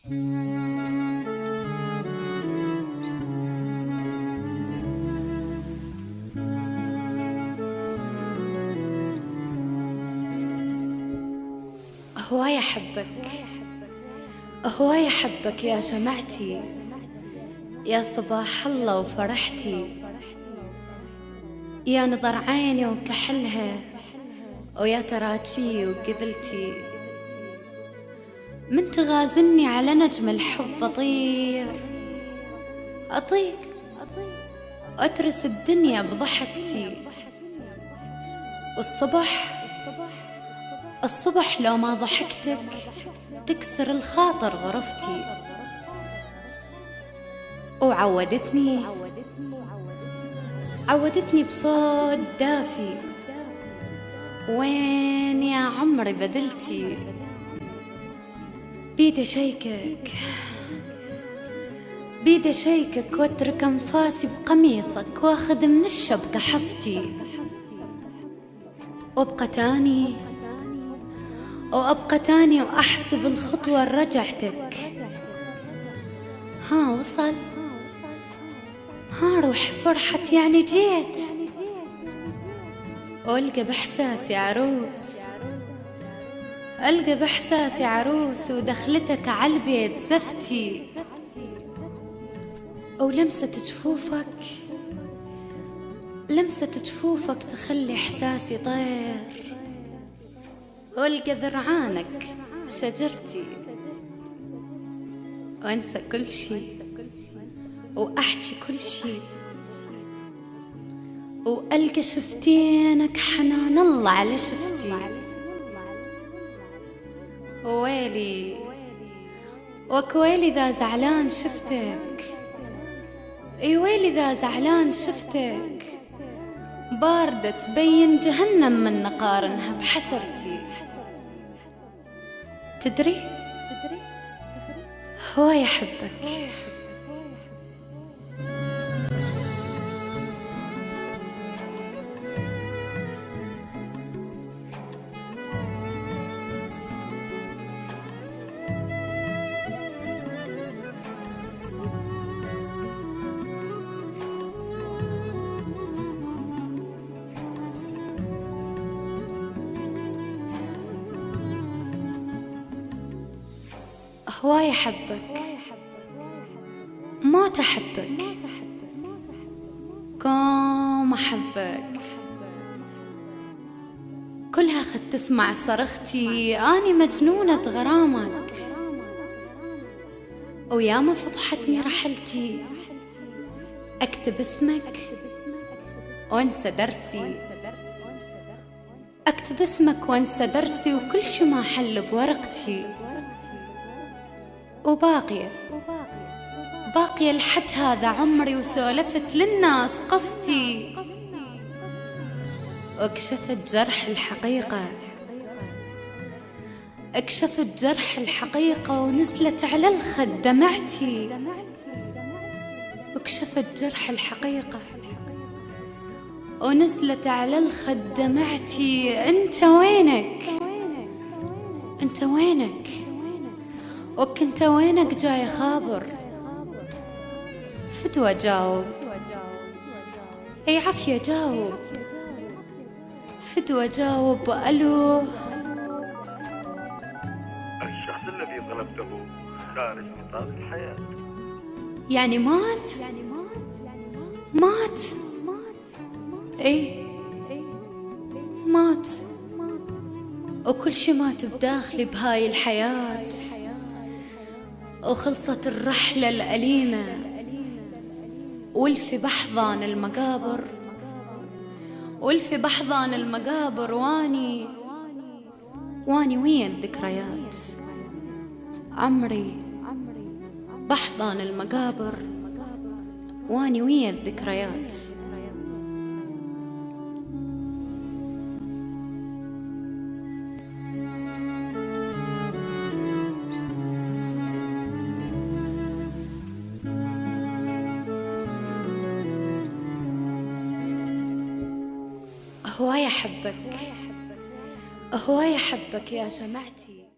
هواي أحبك، هواي أحبك يا شمعتي، يا صباح الله وفرحتي، يا نظر عيني وكحلها، ويا تراجي وقبلتي. من تغازلني على نجم الحب أطير أطير وأترس الدنيا بضحكتي. والصبح لو ما ضحكتك تكسر الخاطر غرفتي. عودتني بصوت دافي، وين يا عمري بدلتي. بيد شيكك واترك انفاسي بقميصك، واخذ من الشبكة حصتي. وابقى تاني واحسب الخطوة لرجعتك. ها وصل، ها روح فرحت يعني جيت. والقى بإحساسي عروس ودخلتك عالبيت زفتي. ولمسة جفوفك تخلي إحساسي طير. والقى ذرعانك شجرتي، وانسى كل شي واحكي كل شي، والقى شفتينك حنان الله على شفتي. وكويلي ذا زعلان شفتك، ويلي ذا زعلان شفتك، باردة تبين جهنم من نقارنها بحسرتي. تدري هواي أحبك. هواي أحبك، موت أحبك، كوم أحبك. كلها خد تسمع صرختي، أني مجنونة غرامك. وياما فضحتني رحلتي، أكتب اسمك وانسى درسي. أكتب اسمك وانسى درسي، وكل شي ما حل بورقتي. وباقية لحد هذا عمري، وسولفت للناس قصتي. واكشفت جرح الحقيقة، ونزلت على الخد دمعتي. واكشفت جرح الحقيقة ونزلت على الخد دمعتي. انت وينك وكنت وينك جاي خابر؟ فدوى جاوب، اي عافية جاوب، فدوى جاوب. ألو، الشخص الذي طلبته خارج نطاق الحياة. يعني مات؟ ايه مات، وكل شي مات بداخلي بهاي الحياة. وخلصت الرحلة الأليمة، والفي بحضان المقابر، واني وين الذكريات. عمري بحضان المقابر، واني وين الذكريات. هواي أحبك يا شمعتي.